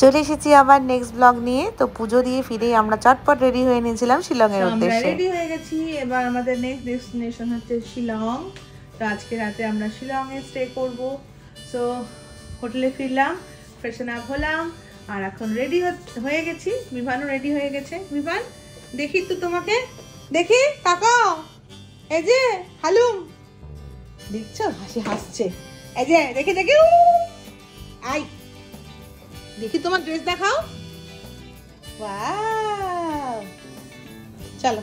চলে এসেছি আবার নেক্সট ব্লগ নিয়ে। তো পুজো দিয়ে ফিরেই আমরা চটপট রেডি হয়ে নিয়েছিলাম শিলংয়ের উদ্দেশ্যে। রেডি হয়ে গেছি, এবার আমাদের নেক্সট ডেস্টিনেশন হচ্ছে শিলং। তো আজকে রাতে আমরা শিলংয়ে স্টে করব। সো হোটেলে ফিরলাম, ফ্রেশন আপ হলাম, আর এখন রেডি হয়ে গেছি। বিভানও রেডি হয়ে গেছে। বিভান দেখি তো তোমাকে, দেখি তাকাও, এই যে হালুম দেখছো, হাসছে, এই যে দেখি দেখি, আই দেখি তোমার ড্রেস দেখাও। ওয়াও, চলো,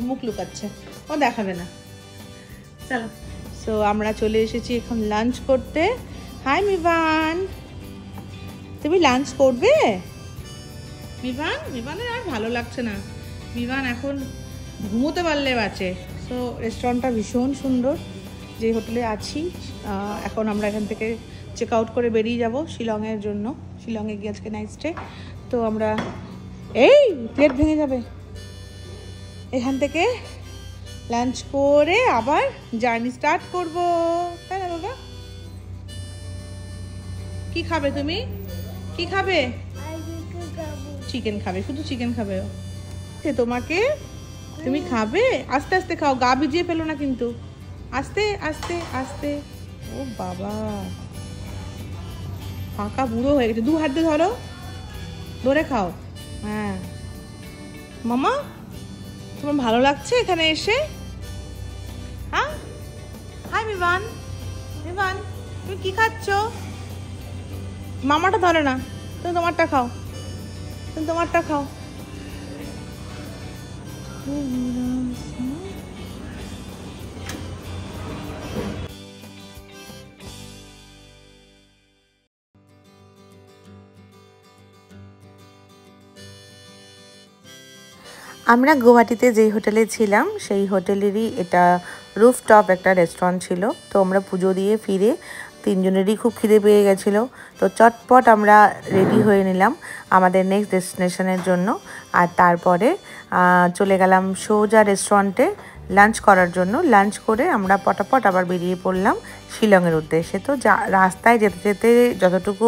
মুখ লুকাচ্ছে, ও দেখাবে না, চলো। সো আমরা চলে এসেছি এখন লাঞ্চ করতে। হাই মিভান, তুমি লাঞ্চ করবে? মিভানের আর ভালো লাগছে না, মিভান এখন ঘুমোতে পারলে বাঁচে। সো রেস্টুরেন্টটা ভীষণ সুন্দর, যে হোটেলে আছি। এখন আমরা এখান থেকে চেক আউট করে বেরিয়ে যাব শিলংয়ের জন্য। শিলংয়ে গিয়ে আজকে নাইট স্টে। তো আমরা, এই প্লেট ভেঙে যাবে, এখান থেকে লাঞ্চ করে আবার জার্নি স্টার্ট করব, তাই না বাবা? কি খাবে তুমি? কি খাবে? চিকেন খাবে, শুধু চিকেন খাবে তোমাকে? তুমি খাবে? আস্তে আস্তে খাও, গা ভিজিয়ে ফেলো না কিন্তু, আস্তে আস্তে আস্তে। ও বাবা, ফাঁকা বুড়ো হয়ে গেছে। 2 হাত দিয়ে ধরো, ধরে খাও। হ্যাঁ মামা, তোমার ভালো লাগছে এখানে এসে? হ্যাঁ, হাই মিভান। মিভান, তুমি কি খাচ্ছ? মামাটা ধরে না, তুমি তোমারটা খাও, তুমি তোমারটা খাও। আমরা গুয়াহাটিতে যেই হোটেলে ছিলাম সেই হোটেলেরই এটা রুফটপ একটা রেস্টুরেন্ট ছিল। তো আমরা পুজো দিয়ে ফিরে 3 জনেরই খুব খিদে পেয়ে গেছিলো। তো চটপট আমরা রেডি হয়ে নিলাম আমাদের নেক্সট ডেস্টিনেশনের জন্য। আর তারপরে চলে গেলাম সোজা রেস্টুরেন্টে লাঞ্চ করার জন্য। লাঞ্চ করে আমরা পটাপট আবার বেরিয়ে পড়লাম শিলংয়ের উদ্দেশ্যে। তো রাস্তায় যেতে যেতে যতটুকু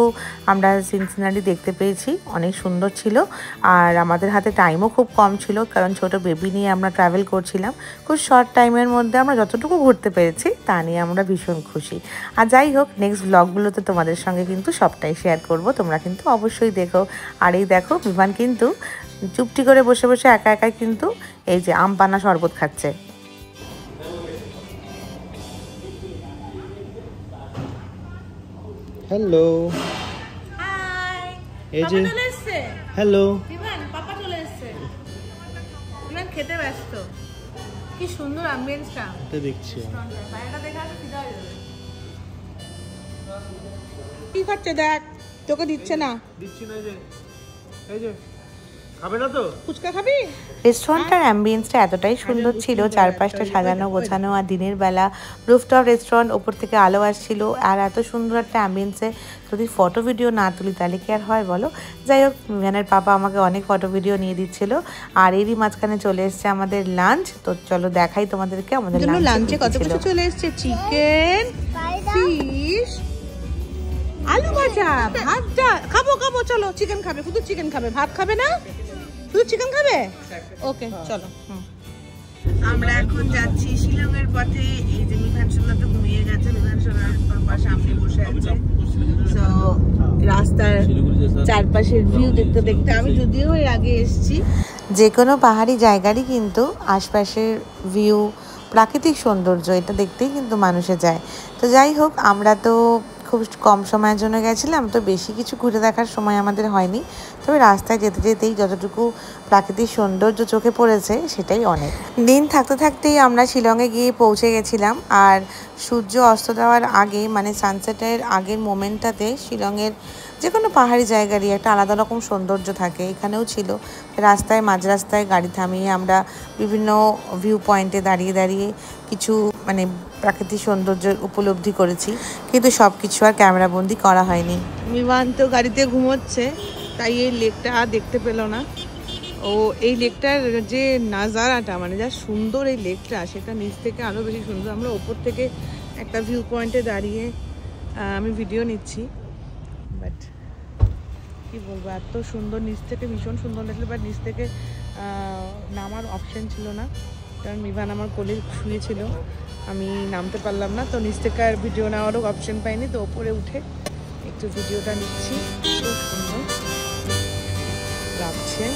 আমরা সিনসিনারি দেখতে পেয়েছি অনেক সুন্দর ছিল। আর আমাদের হাতে টাইমও খুব কম ছিল, কারণ ছোট বেবি নিয়ে আমরা ট্রাভেল করছিলাম। খুব শর্ট টাইমের মধ্যে আমরা যতটুকু ঘুরতে পেরেছি তা নিয়ে আমরা ভীষণ খুশি। আর যাই হোক, নেক্সট ব্লগগুলোতে তোমাদের সঙ্গে কিন্তু সবটাই শেয়ার করব, তোমরা কিন্তু অবশ্যই দেখো। আর এই দেখো, বিমান কিন্তু চুপটি করে বসে বসে একা একাই কিন্তু এই যে আম পানা শরবত খাচ্ছে। হ্যালো, হাই, এই যে চলে এসেছে। হ্যালো বিমান, পাপা চলে এসেছে। বিমান খেতে ব্যস্ত। কি সুন্দর অ্যাম্বিয়েন্সটা, এটা দেখছি। বাইরেটা দেখে আসো, ফিদা হয়ে যাবে। কি খাচ্ছে দেখ, তোকে দিচ্ছে না। দিচ্ছি না, এই যে খাবে না তো? ফুচকা খাবি? রেস্টুরেন্টটার অ্যাম্বিয়েন্সটা এতটাই সুন্দর ছিল, চারপাশটা সাজানো গোছানো, আর দিনের বেলা রুফটপ রেস্টুরেন্ট, ওপর থেকে আলো আসছিল, আর এত সুন্দর একটা অ্যাম্বিয়েন্সে যদি ফটো ভিডিও না তুলি তাহলে কি আর হয় বলো। যাই হোক, মিভানের পাপা আমাকে অনেক ফটো ভিডিও নিয়ে দিচ্ছিল। আর এরই মাঝখানে চলে এসছে আমাদের লাঞ্চ। তো চলো দেখাই তোমাদেরকে আমাদের লাঞ্চে কত কিছু চলে এসছে। চিকেন, ফিশ, আলু ভাজা, ভাতটা খাবো খাবো, চলো চিকেন খাবে, শুধু চিকেন খাবে, ভাত খাবে না, শুধু চিকেন খাবে। ওকে চলো। আমরা এখন যাচ্ছি শিলংয়ের পথে। এই যে মিভান সোনা তো ঘুমিয়ে গেছে, মিভান সোনার পাপা সামনে বসে আছে। তো রাস্তার চারপাশের ভিউ দেখতে দেখতে, আমি যদিও এর আগে এসেছি। যে কোনো পাহাড়ি জায়গারই কিন্তু আশপাশের ভিউ, প্রাকৃতিক সৌন্দর্য, এটা দেখতেই কিন্তু মানুষে যায়। তো যাই হোক, আমরা তো খুব কম সময়ের জন্য গেছিলাম, তো বেশি কিছু ঘুরে দেখার সময় আমাদের হয়নি। তবে রাস্তায় যেতে যেতেই যতটুকু প্রাকৃতিক সৌন্দর্য চোখে পড়েছে সেটাই অনেক। দিন থাকতে থাকতেই আমরা শিলংয়ে গিয়ে পৌঁছে গেছিলাম। আর সূর্য অস্ত দেওয়ার আগে, মানে সানসেটের আগের মোমেন্টটাতে শিলংয়ের যে কোনো পাহাড়ি জায়গারই একটা আলাদা রকম সৌন্দর্য থাকে, এখানেও ছিল। রাস্তায়, মাঝ রাস্তায় গাড়ি থামিয়ে আমরা বিভিন্ন ভিউ পয়েন্টে দাঁড়িয়ে দাঁড়িয়ে কিছু মানে প্রাকৃতিক সৌন্দর্য উপলব্ধি করেছি, কিন্তু সব কিছু আর ক্যামেরাবন্দি করা হয়নি। মিভান তো গাড়িতে ঘুমোচ্ছে, তাই এই লেকটা দেখতে পেল না। ও এই লেকটার যে নাজারাটা, মানে যা সুন্দর এই লেকটা, সেটা নিচ থেকে আরও বেশি সুন্দর। আমরা ওপর থেকে একটা ভিউ পয়েন্টে দাঁড়িয়ে আমি ভিডিও নিচ্ছি, বাট কি বলবো, এত সুন্দর, নিচ থেকে ভীষণ সুন্দর লাগলো, বাট নিচ থেকে নামার অপশন ছিল না, কারণ মিভান আমার কোলে শুয়েছিল, আমি নামতে পারলাম না, তো নিচ থেকে আর ভিডিও নেওয়ারও অপশন পাইনি, তো ওপরে উঠে একটু ভিডিওটা নিচ্ছি। খুব সুন্দর লাগছে।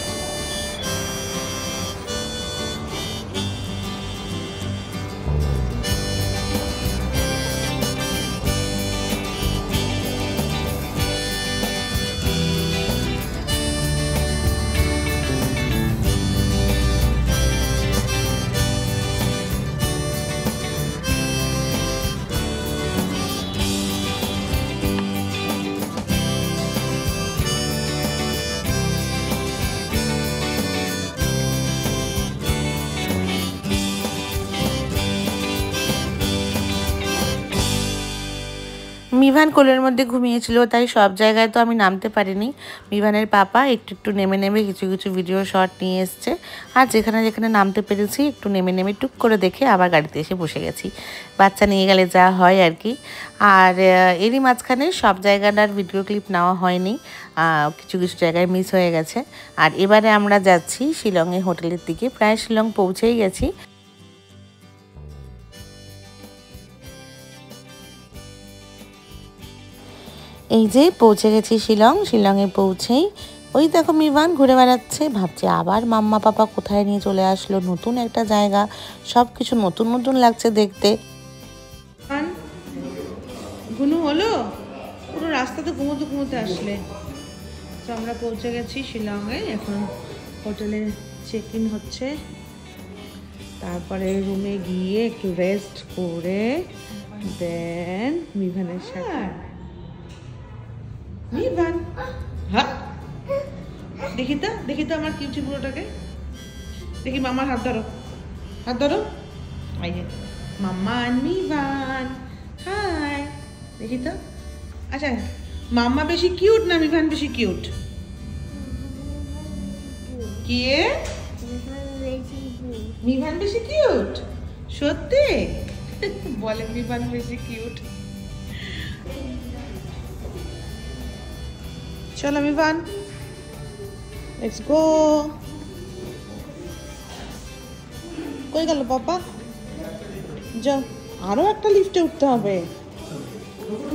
মিভান কোলের মধ্যে ঘুমিয়েছিল, তাই সব জায়গায় তো আমি নামতে পারিনি। মিভানের পাপা একটু একটু নেমে নেমে কিছু কিছু ভিডিও শট নিয়ে এসছে, আর যেখানে যেখানে নামতে পেরেছি একটু নেমে নেমে টুক করে দেখে আবার গাড়িতে এসে বসে গেছি। বাচ্চা নিয়ে গেলে যা হয় আর কি। আর এরই মাঝখানে সব জায়গাটার ভিডিও ক্লিপ নেওয়া হয়নি, কিছু কিছু জায়গায় মিস হয়ে গেছে। আর এবারে আমরা যাচ্ছি শিলংয়ে হোটেলের দিকে, প্রায় শিলং পৌঁছেই গেছি। এই যে পৌঁছে গেছি শিলংয়ে পৌঁছেই ওই দেখো মিভান ঘুরে বেড়াচ্ছে, ভাবছে আবার মাম্মা পাপা কোথায় নিয়ে চলে আসলো, নতুন একটা জায়গা, সব কিছু নতুন নতুন লাগছে দেখতে। গুনু হলো, পুরো রাস্তাতে ঘুমোতে ঘুমোতে আসলে। তো আমরা পৌঁছে গেছি শিলংয়ে, এখন হোটেলে চেক ইন হচ্ছে, তারপরে রুমে গিয়ে একটু রেস্ট করে দেন মিভানের সাথে। মিভান, হ্যাঁ দেখি তো আমার কিউটি পুরোটাকে দেখি। মামার হাত ধরো, হাত ধরো, এই যে মাম্মা আর মিভান, হাই, দেখি তো। আচ্ছা, মাম্মা বেশি কিউট না মিভান বেশি কিউট? কি মিভান বেশি কিউট? সত্যি বলে মিভান বেশি কিউট। চলো মিভান, লেটস গো। কই গেল পাপা? যাও, আরো একটা লিফটে উঠতে হবে,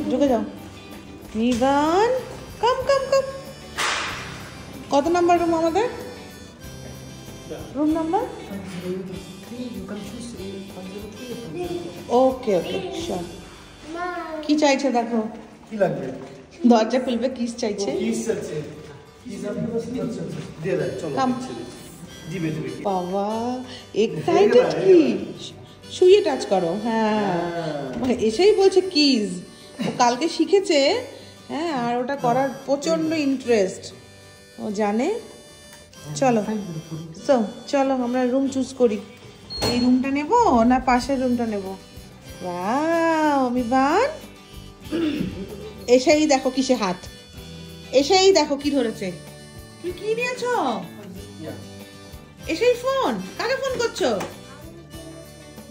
ঢুকে যাও। মিভান, কাম কাম কাম। কত নাম্বার রুম আমাদের? Room number? Okay okay, sure. কি চাইছে দেখো? কি লাগবে? দরজা খুলবে, কিস চাইছে। কিস চাইছে, কিস আপনি আচ্ছা দিয়ে দাও, চলো দিবে দিবে। বাবা এক্সাইটেড কি, শুয়ে টাচ করো। হ্যাঁ, এসেই বলছে কিস, ও কালকে শিখেছে। হ্যাঁ, আর ওটা করার প্রচন্ড ইন্টারেস্ট, ও জানে। চলো তো, চলো আমরা রুম চুজ করি। এই রুমটা নেব না পাশের রুমটা নেব? ওয়াও মিভান, এসেই দেখো কিসে হাত, এসেই দেখো কি ধরেছে। তুমি কি নিয়েছো? এসেই ফোন। কাকে ফোন করছো?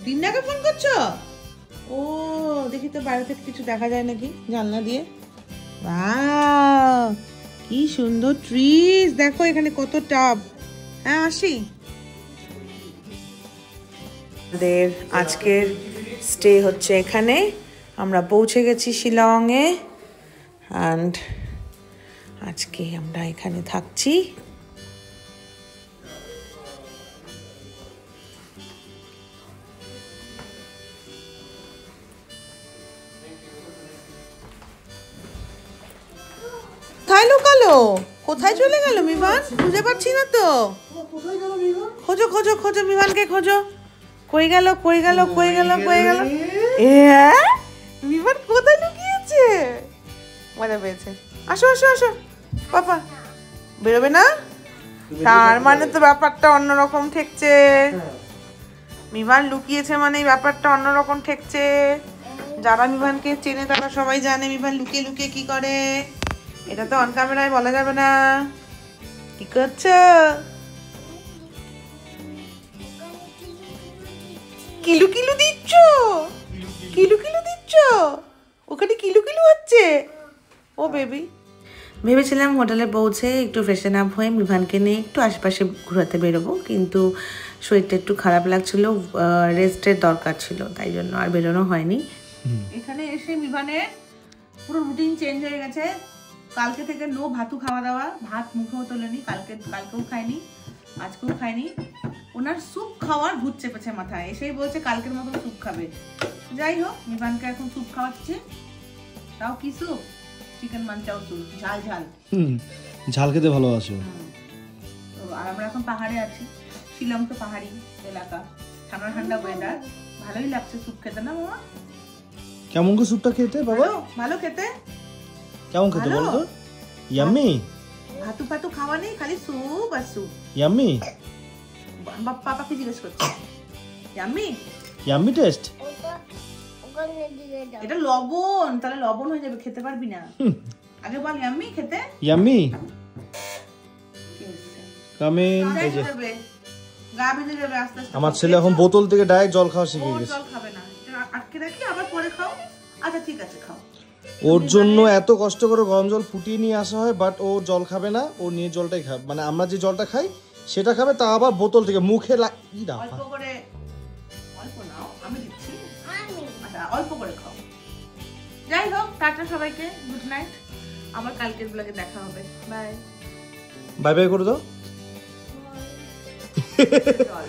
দিন্নাকে ফোন করছো? ও দেখি তো বাইরে থেকে কিছু দেখা যায় নাকি জানলা দিয়ে। ওয়াও কি সুন্দর ট্রিজ, দেখো এখানে কত টাব। হ্যাঁ আসি। আমাদের আজকের স্টে হচ্ছে এখানে, আমরা পৌঁছে গেছি শিলংয়ে, অ্যান্ড আজকে আমরা এখানে থাকছি। কোথায় লুকালো? কোথায় চলে গেল মিভান? খুঁজে পাচ্ছি না তো। খোঁজো খোঁজো খোঁজো, মিভানকে খোঁজো। কই গেল কই গেল কই গেল কই গেল? মিভান কোথায় লুকিয়েছে? মজা পেয়েছে। আসো আসো আসো পাপা। বেরোবে না? তার মানে তো ব্যাপারটা অন্যরকম ঠেকছে। মিভান লুকিয়েছে মানে ব্যাপারটা অন্যরকম ঠেকছে। যারা মিভানকে চেনে তারা সবাই জানে মিভান লুকিয়ে লুকিয়ে কি করে। এটা তো অন ক্যামেরায় বলা যাবে না। কি করছো? কিলু কিলু দিচ্ছ? কিলু কিলু দিচ্ছ? ওখানে কিলু কিলু হচ্ছে? ও বেবি। ভেবেছিলাম হোটেলে পৌঁছে একটু ফ্রেশন আপ হয়ে মিভানকে নিয়ে একটু আশেপাশে ঘোরাতে বেরোবো, কিন্তু শরীরটা একটু খারাপ লাগছিল, রেস্টের দরকার ছিল, তাই জন্য আর বেরোনো হয়নি। এখানে এসে মিভানের পুরো রুটিন চেঞ্জ হয়ে গেছে। কালকে থেকে নো ভাতু খাওয়া দাওয়া, ভাত মুখেও তোলেনি, কালকেও খায়নি, আজকেও খায়নি। ওনার স্যুপ খাওয়ার ভূত চেপেছে মাথায়, এসেই বলছে কালকের মতন স্যুপ খাবে। যাই হোক, মিভানকে এখন স্যুপ খাওয়াচ্ছে। তাও কি স্যুপ? চিকেন মাঞ্চাও স্যুপ, ঝাল ঝাল। ঝাল খেতে ভালোবাসো। তো আর আমরা এখন পাহাড়ে আছি, শিলং তো পাহাড়ি এলাকা, ঠান্ডা ঠান্ডা ওয়েদার, ভালোই লাগছে স্যুপ খেতে, না মামা? কেমন করে স্যুপটা খেতে বাবা? ভালো খেতে। কেমন খেতে বলো তো? ইয়াম্মি? ভাতু ফাতু খাওয়া নেই, খালি স্যুপ আর স্যুপ। ইয়াম্মি? পাপাকে জিজ্ঞেস করছে ইয়াম্মি? Yummy test? এটা লবণ, তাহলে লবণ হয়ে যাবে, খেতে পারবি না। আগে বল ইয়াম্মি খেতে। ইয়াম্মি? কামিন। এই যে গা ভেজে যাবে আস্তে আস্তে। আমার ছেলে এখন বোতল থেকে ডাইরেক্ট জল খাওয়া শিখে গেছে। জল খাবে না, আটকে রাখি, আবার পরে খাও। আচ্ছা ঠিক আছে, খাও। ওর জন্য এত কষ্ট করে গরম জল ফুটিয়ে নিয়ে আসা হয়, বাট ও জল খাবে না, ও নিয়ে জলটাই খাবে, মানে আমরা যে জলটা খাই সেটা খাবে, তা আবার বোতল থেকে মুখে অল্প করে, অল্প নাও, আমি দিচ্ছি। আচ্ছা অল্প করে খাও। যাই হোক, টাটা সবাইকে, গুড নাইট, আবার কালকের ব্লগে দেখা হবে। বাই বাই বাই করে দাও। চল।